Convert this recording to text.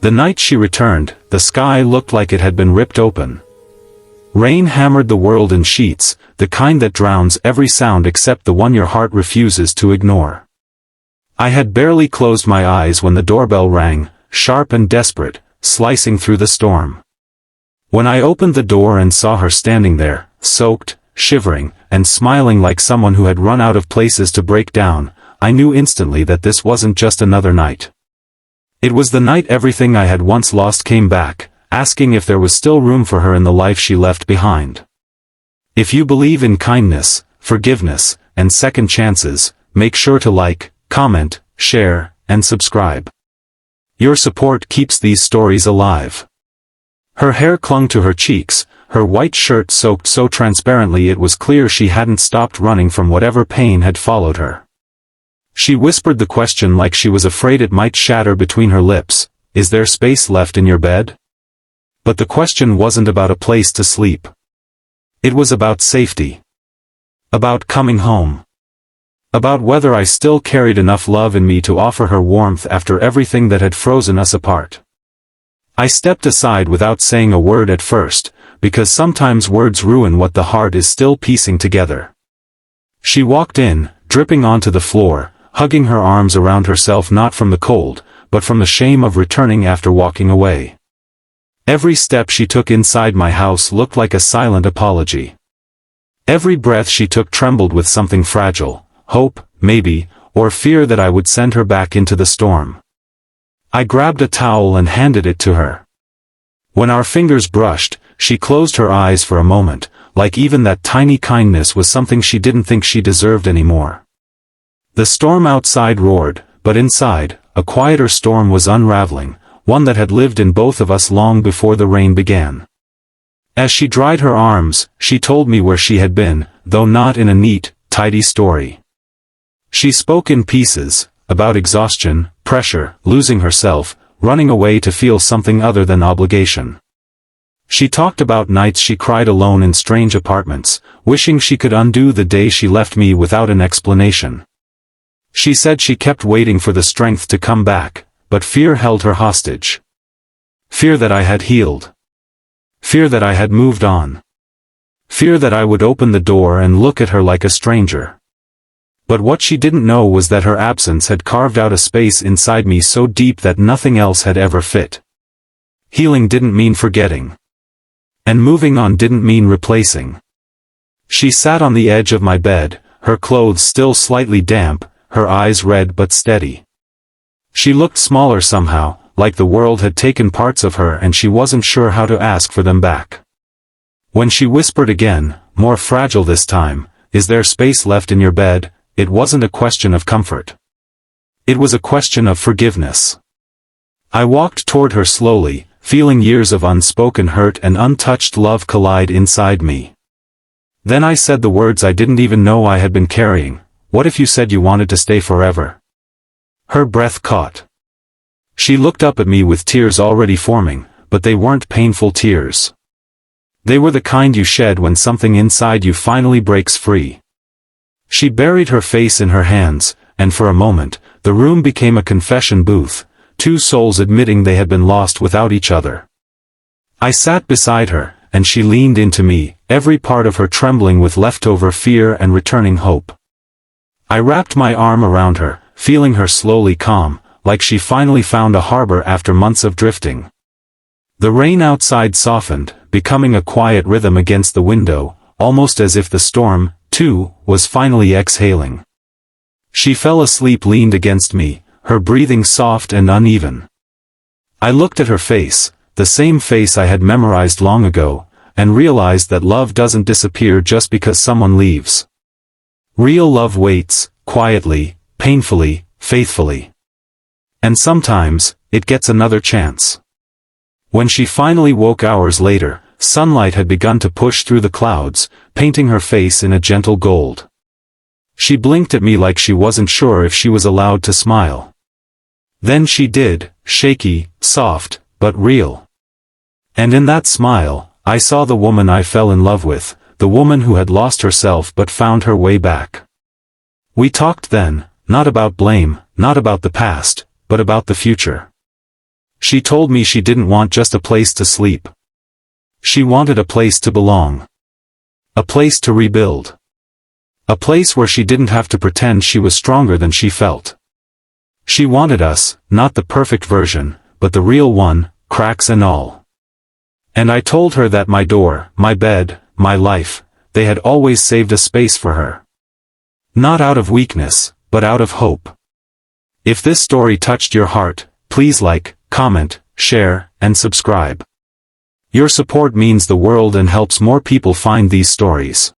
The night she returned, the sky looked like it had been ripped open. Rain hammered the world in sheets, the kind that drowns every sound except the one your heart refuses to ignore. I had barely closed my eyes when the doorbell rang, sharp and desperate, slicing through the storm. When I opened the door and saw her standing there, soaked, shivering, and smiling like someone who had run out of places to break down, I knew instantly that this wasn't just another night. It was the night everything I had once lost came back, asking if there was still room for her in the life she left behind. If you believe in kindness, forgiveness, and second chances, make sure to like, comment, share, and subscribe. Your support keeps these stories alive. Her hair clung to her cheeks, her white shirt soaked so transparently it was clear she hadn't stopped running from whatever pain had followed her. She whispered the question like she was afraid it might shatter between her lips, "Is there space left in your bed?" But the question wasn't about a place to sleep. It was about safety. About coming home. About whether I still carried enough love in me to offer her warmth after everything that had frozen us apart. I stepped aside without saying a word at first, because sometimes words ruin what the heart is still piecing together. She walked in, dripping onto the floor, hugging her arms around herself not from the cold, but from the shame of returning after walking away. Every step she took inside my house looked like a silent apology. Every breath she took trembled with something fragile, hope, maybe, or fear that I would send her back into the storm. I grabbed a towel and handed it to her. When our fingers brushed, she closed her eyes for a moment, like even that tiny kindness was something she didn't think she deserved anymore. The storm outside roared, but inside, a quieter storm was unraveling, one that had lived in both of us long before the rain began. As she dried her arms, she told me where she had been, though not in a neat, tidy story. She spoke in pieces, about exhaustion, pressure, losing herself, running away to feel something other than obligation. She talked about nights she cried alone in strange apartments, wishing she could undo the day she left me without an explanation. She said she kept waiting for the strength to come back, but fear held her hostage. Fear that I had healed. Fear that I had moved on. Fear that I would open the door and look at her like a stranger. But what she didn't know was that her absence had carved out a space inside me so deep that nothing else had ever fit. Healing didn't mean forgetting. And moving on didn't mean replacing. She sat on the edge of my bed, her clothes still slightly damp, her eyes red but steady. She looked smaller somehow, like the world had taken parts of her and she wasn't sure how to ask for them back. When she whispered again, more fragile this time, "Is there space left in your bed?" it wasn't a question of comfort. It was a question of forgiveness. I walked toward her slowly, feeling years of unspoken hurt and untouched love collide inside me. Then I said the words I didn't even know I had been carrying. "What if you said you wanted to stay forever?" Her breath caught. She looked up at me with tears already forming, but they weren't painful tears. They were the kind you shed when something inside you finally breaks free. She buried her face in her hands, and for a moment, the room became a confession booth, two souls admitting they had been lost without each other. I sat beside her, and she leaned into me, every part of her trembling with leftover fear and returning hope. I wrapped my arm around her, feeling her slowly calm, like she finally found a harbor after months of drifting. The rain outside softened, becoming a quiet rhythm against the window, almost as if the storm, too, was finally exhaling. She fell asleep leaned against me, her breathing soft and uneven. I looked at her face, the same face I had memorized long ago, and realized that love doesn't disappear just because someone leaves. Real love waits, quietly, painfully, faithfully. And sometimes, it gets another chance. When she finally woke hours later, sunlight had begun to push through the clouds, painting her face in a gentle gold. She blinked at me like she wasn't sure if she was allowed to smile. Then she did, shaky, soft, but real. And in that smile, I saw the woman I fell in love with, the woman who had lost herself but found her way back. We talked then, not about blame, not about the past, but about the future. She told me she didn't want just a place to sleep. She wanted a place to belong. A place to rebuild. A place where she didn't have to pretend she was stronger than she felt. She wanted us, not the perfect version, but the real one, cracks and all. And I told her that my door, my bed, my life, they had always saved a space for her. Not out of weakness, but out of hope. If this story touched your heart, please like, comment, share, and subscribe. Your support means the world and helps more people find these stories.